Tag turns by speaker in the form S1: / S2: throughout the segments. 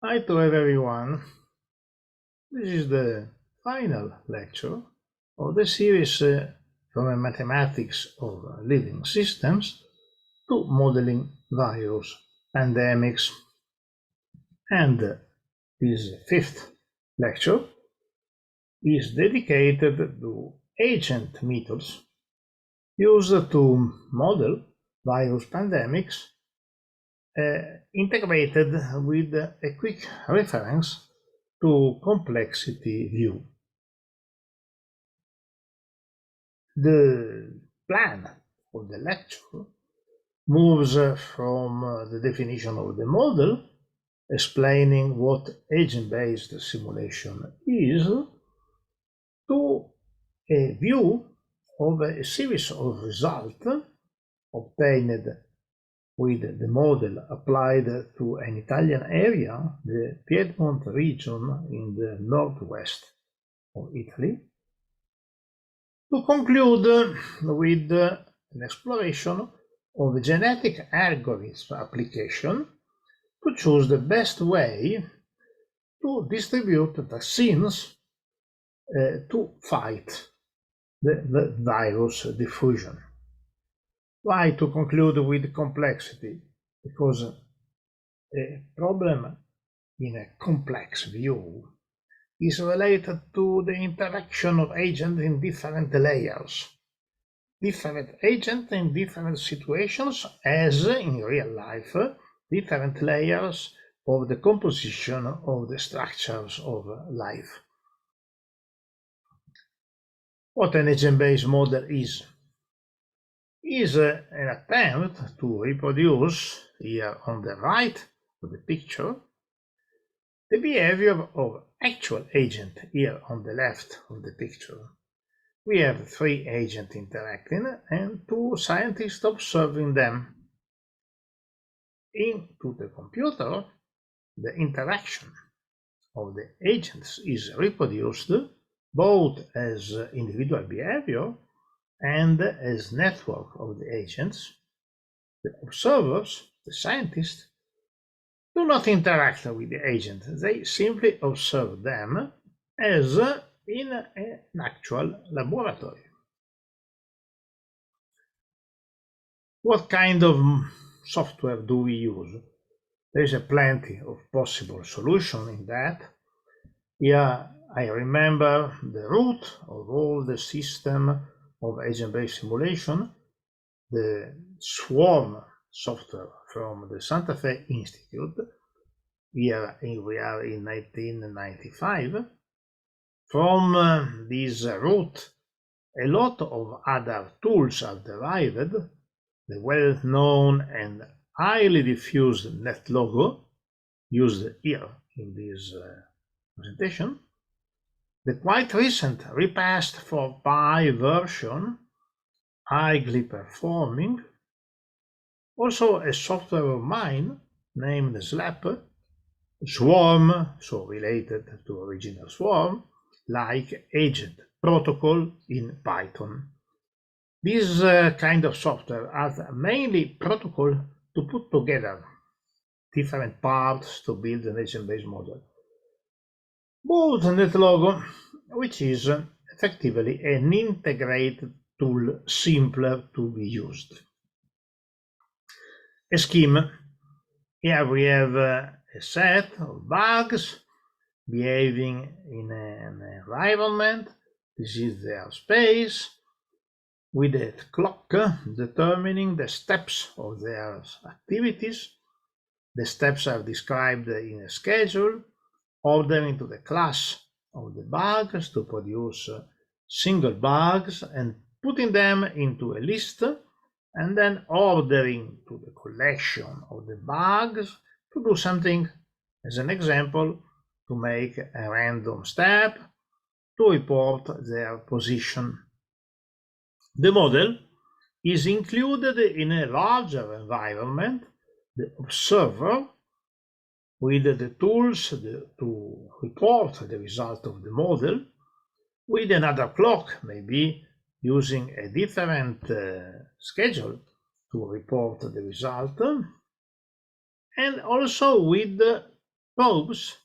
S1: Hi to everyone. This is the final lecture of the series from mathematics of living systems to modeling virus pandemics. And this fifth lecture is dedicated to agent methods used to model virus pandemics, integrated with a quick reference to complexity view. The plan of the lecture moves from the definition of the model, explaining what agent-based simulation is, to a view of a series of results obtained with the model applied to an Italian area, the Piedmont region in the northwest of Italy, to conclude with an exploration of the genetic algorithm application to choose the best way to distribute vaccines to fight the virus diffusion. Why to conclude with complexity? Because a problem in a complex view is related to the interaction of agents in different layers. Different agents in different situations, as in real life, different layers of the composition of the structures of life. What an agent-based model is an attempt to reproduce, here on the right of the picture, the behavior of actual agent here on the left of the picture. We have three agents interacting and two scientists observing them. Into the computer, the interaction of the agents is reproduced both as individual behavior and as network of the agents. The observers, the scientists, do not interact with the agent. They simply observe them as in an actual laboratory. What kind of software do we use? There is a plenty of possible solutions in that. Here I remember the root of all the system of agent-based simulation, the swarm software from the Santa Fe Institute. Here we are in 1995. From this root, a lot of other tools are derived. The well-known and highly diffused NetLogo, used here in this presentation, the quite recent repassed for Pi version, highly performing, also a software of mine named SLAP, Swarm, so related to original Swarm, like agent protocol in Python. This kind of software has mainly protocol to put together different parts to build an agent-based model. Both NetLogo, which is effectively an integrated tool, simpler to be used. A scheme. Here we have a set of bugs behaving in an environment. This is their space, with a clock determining the steps of their activities. The steps are described in a schedule, ordering to the class of the bugs to produce single bugs and putting them into a list, and then ordering to the collection of the bugs to do something. As an example, to make a random step, to report their position. The model is included in a larger environment, the observer, with the tools to report the result of the model, with another clock, maybe using a different schedule to report the result, and also with probes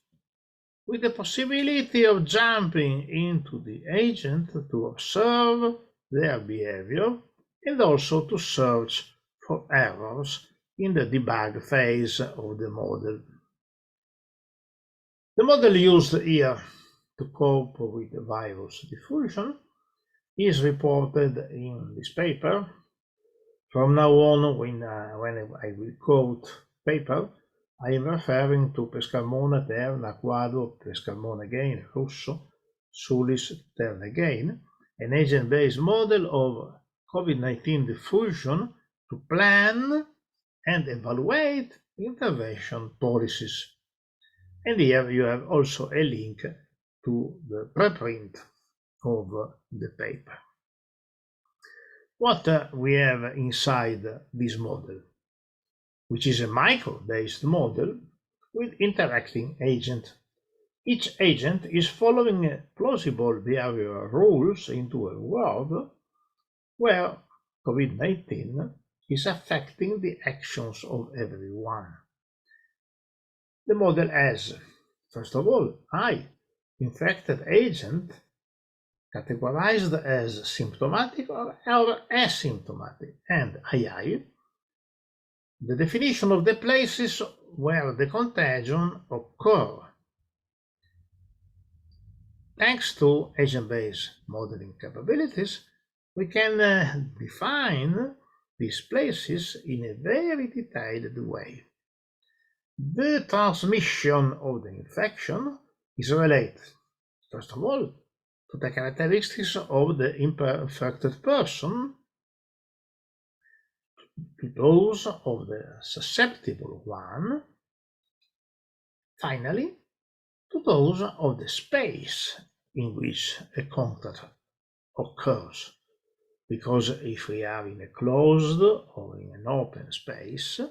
S1: with the possibility of jumping into the agent to observe their behavior and also to search for errors in the debug phase of the model. The model used here to cope with virus diffusion is reported in this paper. From now on, when I will quote paper, I am referring to Pescarmona, Terna, Quadro, Pescarmona again, Russo, Sulis, Terna again, an agent-based model of COVID-19 diffusion to plan and evaluate intervention policies. And here you have also a link to the preprint of the paper. What we have inside this model, which is a micro-based model with interacting agents. Each agent is following plausible behavioral rules into a world where COVID-19 is affecting the actions of everyone. The model has, first of all, infected agent categorized as symptomatic or asymptomatic, and II, the definition of the places where the contagion occurs. Thanks to agent-based modeling capabilities, we can define these places in a very detailed way. The transmission of the infection is related, first of all, to the characteristics of the infected person, to those of the susceptible one, finally, to those of the space in which a contact occurs. Because if we are in a closed or in an open space,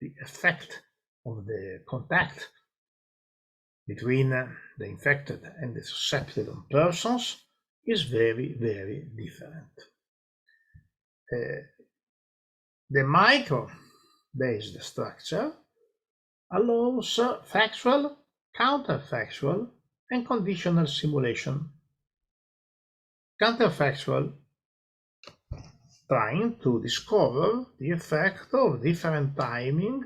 S1: the effect of the contact between the infected and the susceptible persons is very, very different. The micro-based structure allows factual, counterfactual, and conditional simulation. Counterfactual, trying to discover the effect of different timing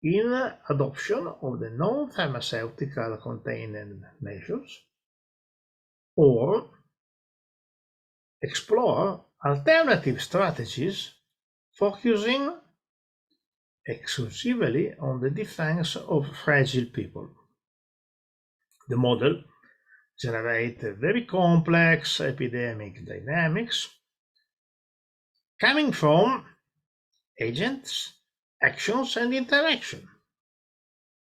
S1: in adoption of the non-pharmaceutical containment measures, or explore alternative strategies focusing exclusively on the defense of fragile people. The model generates very complex epidemic dynamics coming from agents, actions, and interaction.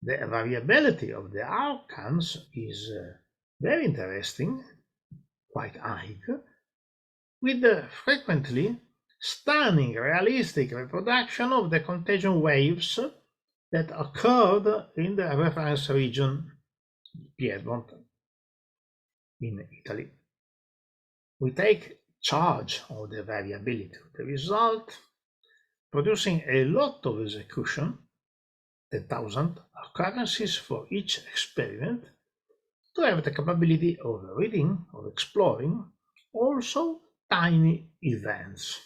S1: The variability of the outcomes is very interesting, quite high, with frequently stunning realistic reproduction of the contagion waves that occurred in the reference region Piedmont in Italy. We take charge of the variability of the result, producing a lot of execution, 10,000 occurrences for each experiment, to have the capability of reading or exploring also tiny events.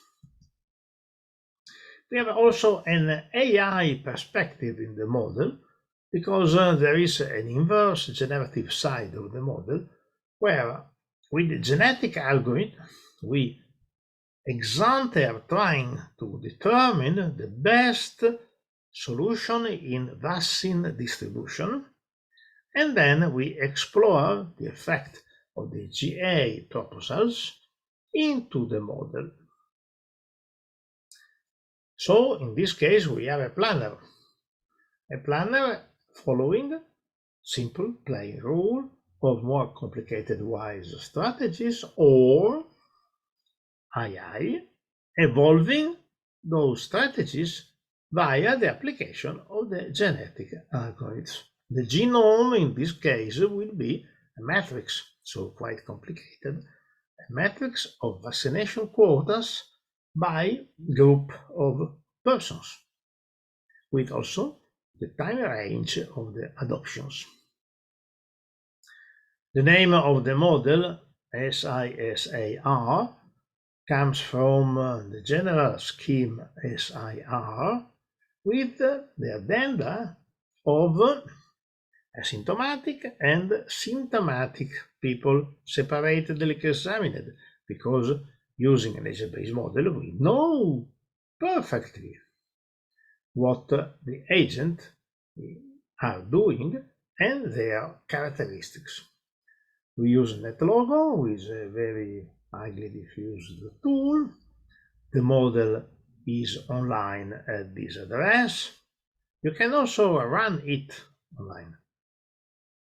S1: We have also an AI perspective in the model, because there is an inverse generative side of the model, where with the genetic algorithm we ex ante are trying to determine the best solution in vaccine distribution, and then we explore the effect of the GA proposals into the model. So in this case we have a planner following simple plain rule of more complicated wise strategies, or II, evolving those strategies via the application of the genetic algorithms. The genome in this case will be a matrix, so quite complicated, a matrix of vaccination quotas by group of persons, with also the time range of the adoptions. The name of the model, SISAR, comes from the general scheme SIR with the addenda of asymptomatic and symptomatic people separately examined, because using an age-based model we know perfectly what the agent are doing and their characteristics. We use NetLogo, which is a very highly diffused tool. The model is online at this address. You can also run it online.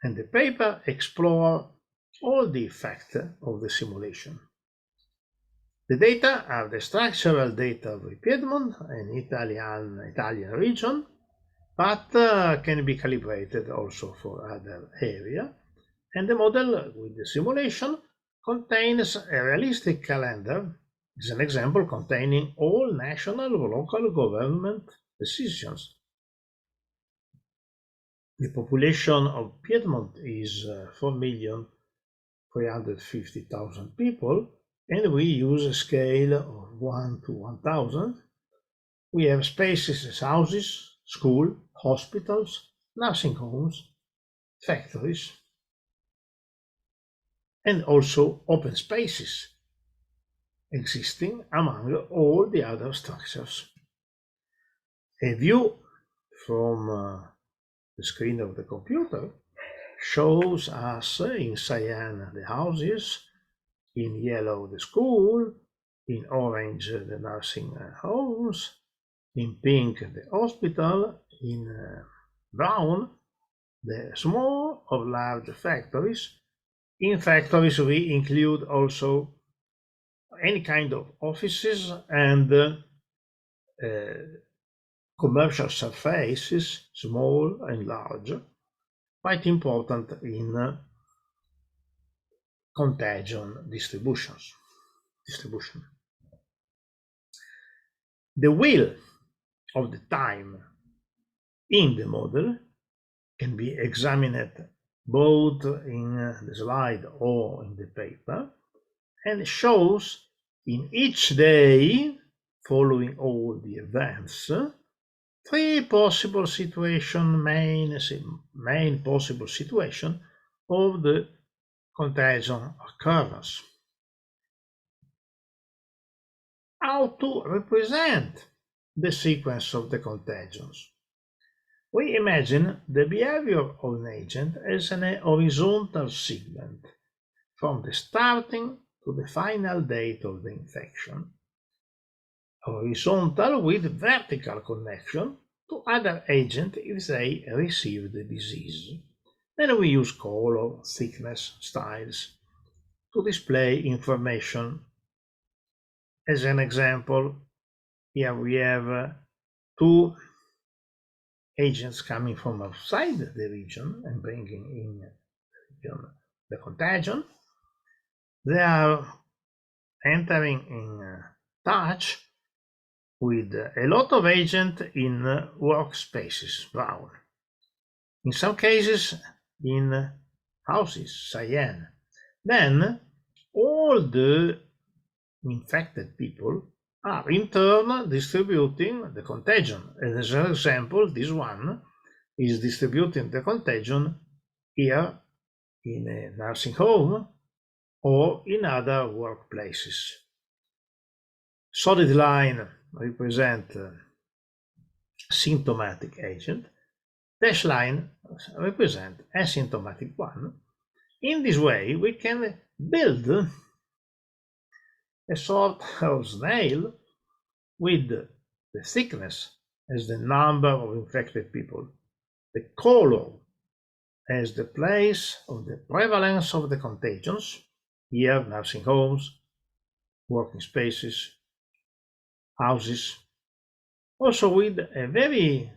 S1: And the paper explores all the effects of the simulation. The data are the structural data of the Piedmont and Italian region, but can be calibrated also for other areas. And the model with the simulation contains a realistic calendar. It's an example containing all national or local government decisions. The population of Piedmont is 4,350,000 people, and we use a scale of 1 to 1,000. We have spaces as houses, schools, hospitals, nursing homes, factories, and also open spaces existing among all the other structures. A view from the screen of the computer shows us in cyan the houses, in yellow the school, in orange the nursing homes, in pink the hospital, in brown the small or large factories. In factories we include also any kind of offices and commercial surfaces, small and large, quite important in contagion distribution. The wheel of the time in the model can be examined both in the slide or in the paper, and shows in each day following all the events three possible situations, main possible situation of the contagion occurrence. How to represent the sequence of the contagions? We imagine the behavior of an agent as an horizontal segment from the starting to the final date of the infection, horizontal with vertical connection to other agents if they receive the disease. Then we use color, thickness, styles to display information. As an example, here we have two agents coming from outside the region and bringing in the contagion. They are entering in touch with a lot of agents in workspaces, brown. In some cases, in houses, cyan. Then all the infected people are in turn distributing the contagion. As an example, this one is distributing the contagion here in a nursing home or in other workplaces. Solid line represent symptomatic agent. Dash line represent asymptomatic one. In this way, we can build a sort of snail with the thickness as the number of infected people, the color as the place of the prevalence of the contagions, here nursing homes, working spaces, houses, also with a very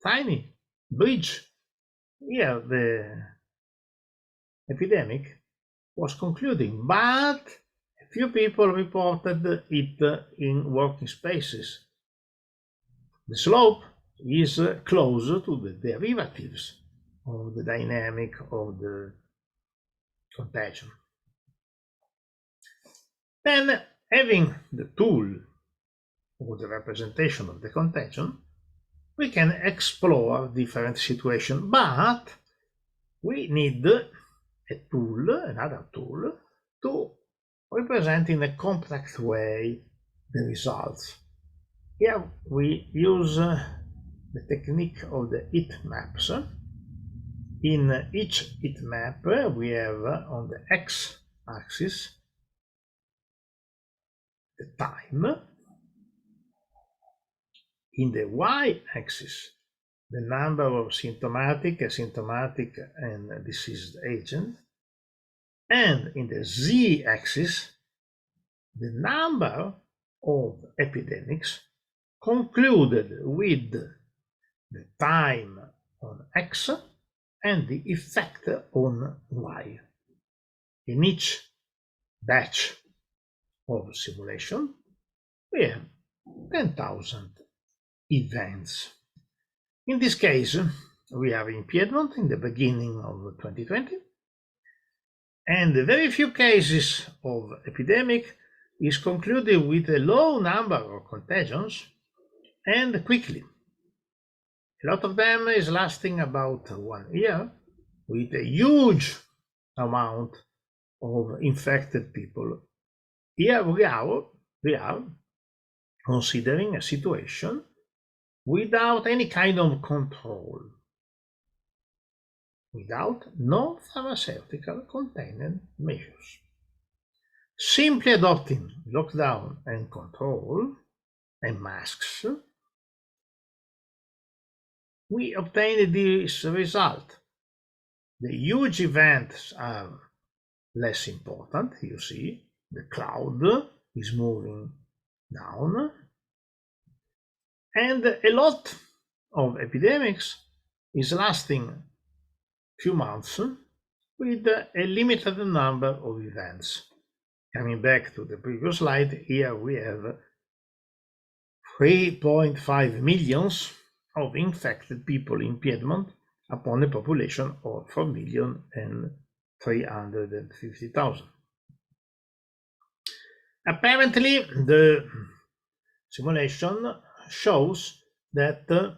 S1: tiny bridge. Here the epidemic was concluding, but a few people reported it in working spaces. The slope is closer to the derivatives of the dynamic of the contagion. Then, having the tool or the representation of the contagion, we can explore different situations, but we need a tool, another tool, to represent in a complex way the results. Here we use the technique of the heat maps. In each heat map we have on the x-axis the time, in the y-axis the number of symptomatic, asymptomatic, and diseased agents, and in the z-axis the number of epidemics concluded with the time on X and the effect on Y. In each batch of simulation, we have 10,000 events. In this case, we are in Piedmont in the beginning of 2020, and very few cases of epidemic is concluded with a low number of contagions and quickly. A lot of them is lasting about 1 year with a huge amount of infected people. Here we are considering a situation without any kind of control, without no pharmaceutical containment measures. Simply adopting lockdown and control and masks, we obtain this result. The huge events are less important. You see, the cloud is moving down, and a lot of epidemics is lasting few months with a limited number of events. Coming back to the previous slide, here we have 3.5 million of infected people in Piedmont upon a population of 4,350,000. Apparently, the simulation shows that the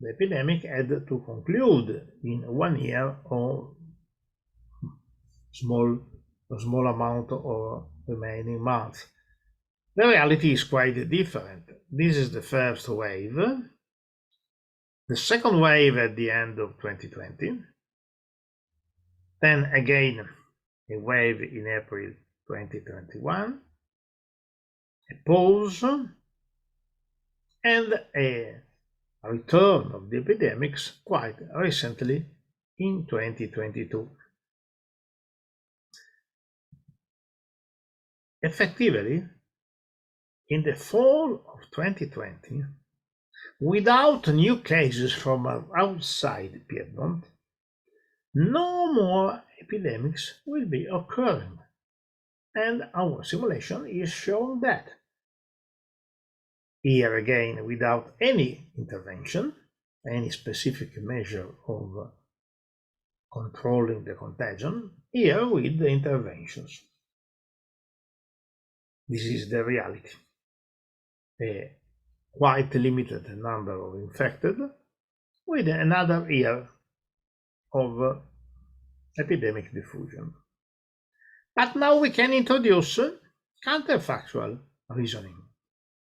S1: epidemic had to conclude in 1 year or a small amount of remaining months. The reality is quite different. This is the first wave. The second wave at the end of 2020. Then again, a wave in April 2021. A pause and a return of the epidemics quite recently in 2022. Effectively, in the fall of 2020, without new cases from outside Piedmont, no more epidemics will be occurring, and our simulation is showing that. Here again, without any intervention, any specific measure of controlling the contagion, here with the interventions. This is the reality. A quite limited number of infected with another year of epidemic diffusion. But now we can introduce counterfactual reasoning.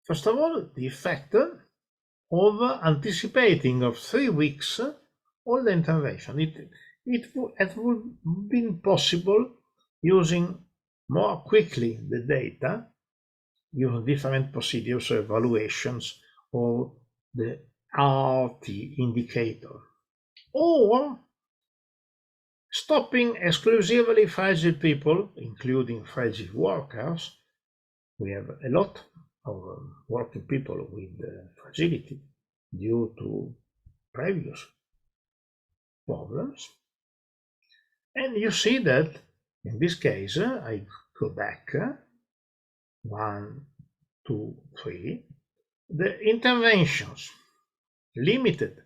S1: First of all, the effect of anticipating of 3 weeks all the intervention. It would have been possible using more quickly the data, using different procedures, evaluations, or the RT indicator, or stopping exclusively fragile people, including fragile workers. We have a lot of working people with fragility due to previous problems. And you see that in this case, I go back 1, 2, 3, the interventions limited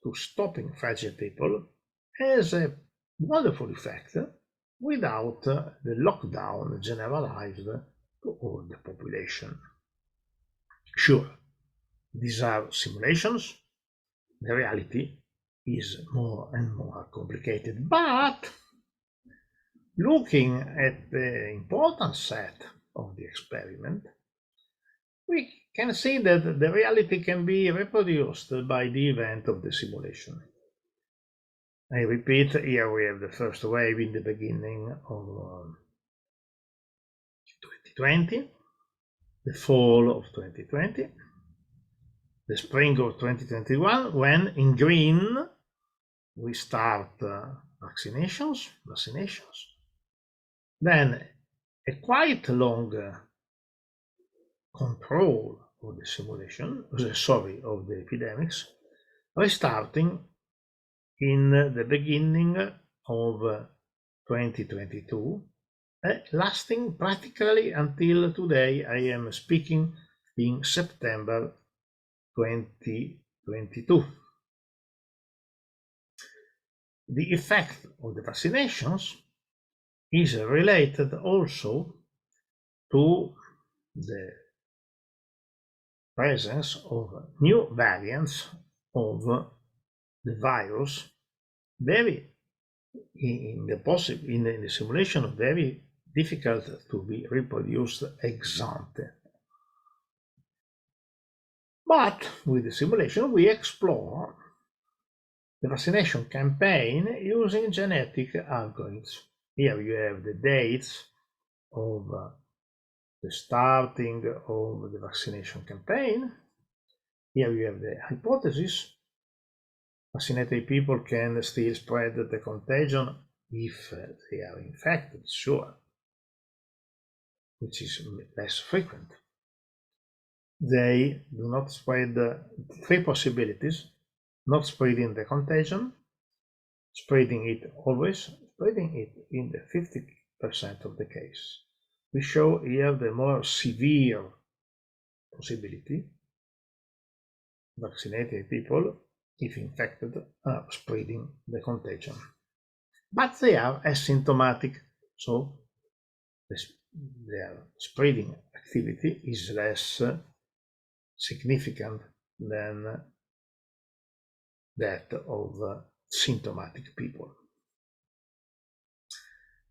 S1: to stopping fragile people has a wonderful effect without the lockdown generalized to all the population. Sure, these are simulations. The reality is more and more complicated, but looking at the important set of the experiment, we can see that the reality can be reproduced by the event of the simulation. I repeat, here we have the first wave in the beginning of 2020, the fall of 2020, the spring of 2021, when in green we start vaccinations. Then a quite long control of the simulation, of the epidemics, restarting in the beginning of 2022, lasting practically until today. I am speaking in September 2022. The effect of the vaccinations is related also to the presence of new variants of the virus, very in the simulation, very difficult to be reproduced ex ante. But with the simulation, we explore the vaccination campaign using genetic algorithms. Here you have the dates of the starting of the vaccination campaign. Here you have the hypothesis. Vaccinated people can still spread the contagion if they are infected, sure, which is less frequent. They do not spread three possibilities: not spreading the contagion, spreading it always, spreading it in the 50% of the case. We show here the more severe possibility. Vaccinated people, if infected, are spreading the contagion. But they are asymptomatic, so their spreading activity is less significant than that of symptomatic people.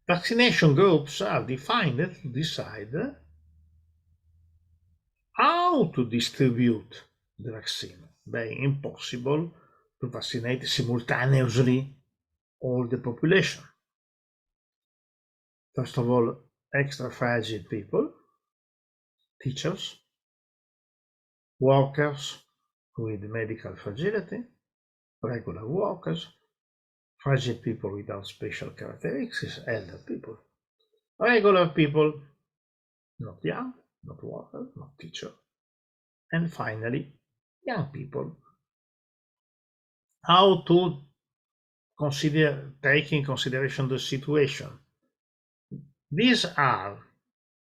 S1: Vaccination groups are defined to decide how to distribute the vaccine, being impossible to vaccinate simultaneously all the population. First of all, extra fragile people, teachers, workers with medical fragility, regular workers, fragile people without special characteristics, elder people, regular people, not young, not worker, not teacher, and finally, young people. How to take in consideration the situation. These are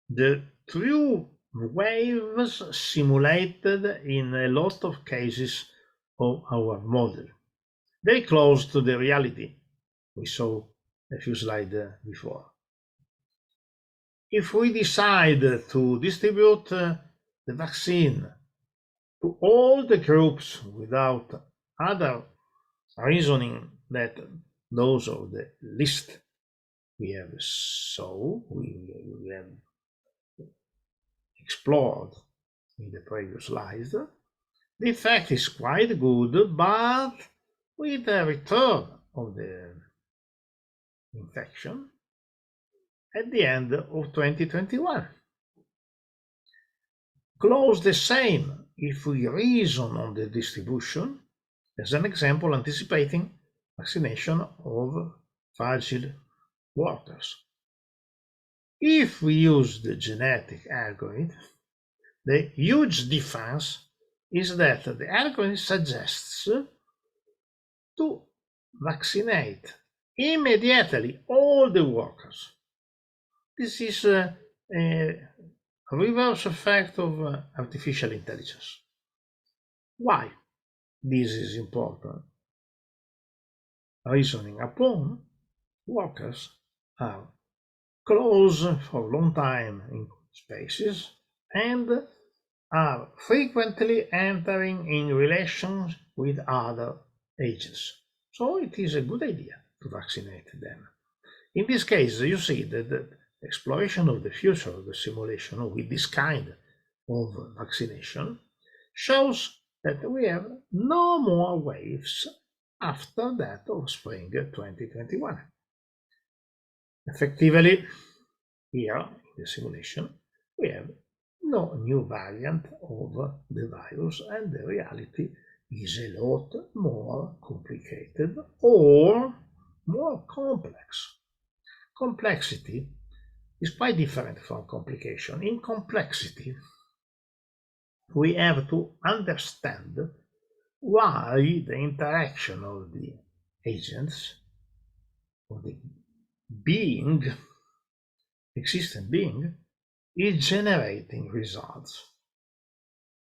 S1: the true waves simulated in a lot of cases of our model, very close to the reality we saw a few slides before. If we decide to distribute the vaccine to all the groups without other reasoning that those of the list we have explored in the previous slides, the effect is quite good, but with a return of the infection at the end of 2021. Close the same if we reason on the distribution, as an example, anticipating vaccination of fragile workers. If we use the genetic algorithm, the huge difference is that the algorithm suggests to vaccinate immediately all the workers. This is a reverse effect of artificial intelligence. Why? this is important, reasoning upon, workers are close for a long time in spaces and are frequently entering in relations with other agents. So it is a good idea to vaccinate them. In this case, you see that the exploration of the future of the simulation with this kind of vaccination shows that we have no more waves after that of spring 2021. Effectively, here in the simulation, we have no new variant of the virus, and the reality is a lot more complicated or more complex. Complexity is quite different from complication. In complexity, we have to understand why the interaction of the agents, of the being, existent being, is generating results.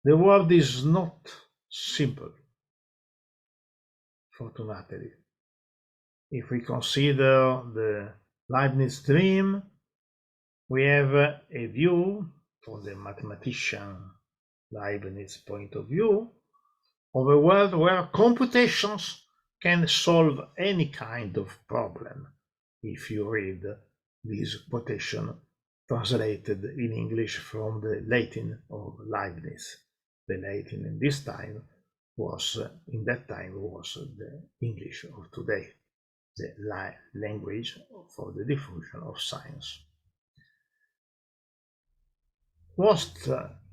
S1: The world is not simple, fortunately. If we consider the Leibniz dream, we have a view from the mathematician Leibniz point of view of a world where computations can solve any kind of problem. If you read this quotation translated in English from the Latin of Leibniz. The Latin in this time was, in that time, was the English of today, the language for the diffusion of science. What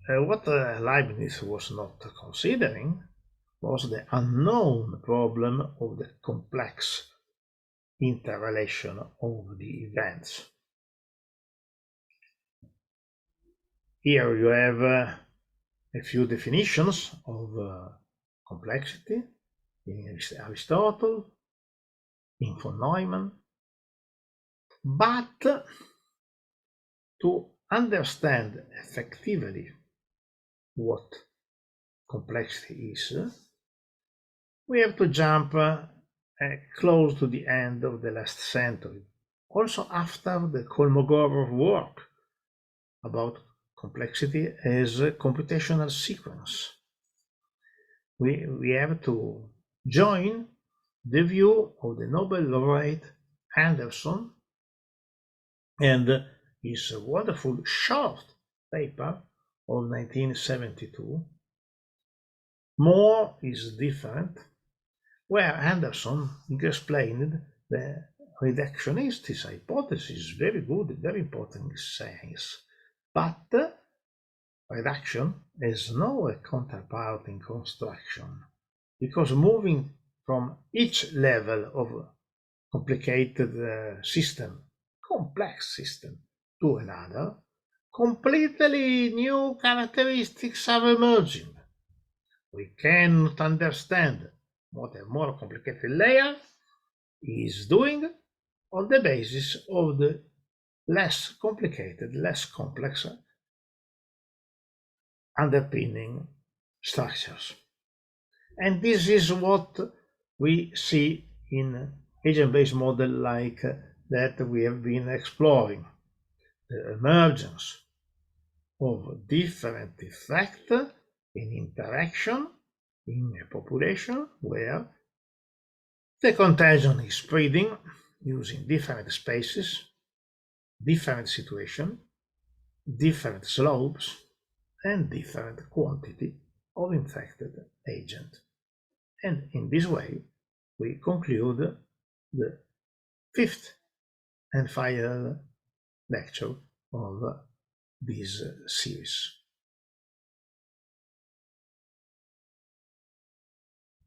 S1: Leibniz was not considering was the unknown problem of the complex interrelation of the events. Here you have a few definitions of complexity in Aristotle, in von Neumann, but to understand effectively what complexity is, we have to jump close to the end of the last century, also after the Kolmogorov work about complexity as a computational sequence. We have to join the view of the Nobel laureate Anderson and his wonderful short paper of 1972, More is Different, where Anderson explained the reductionist hypothesis, very good, very important in science, but reduction has no counterpart in construction, because moving from each level of complicated complex system to another, completely new characteristics are emerging. We cannot understand what a more complicated layer is doing on the basis of the less complicated, less complex underpinning structures. And this is what we see in agent-based model like that we have been exploring, the emergence of different effects in interaction in a population where the contagion is spreading using different spaces, different situations, different slopes, and different quantity of infected agent. And in this way, we conclude the fifth and final lecture of this series.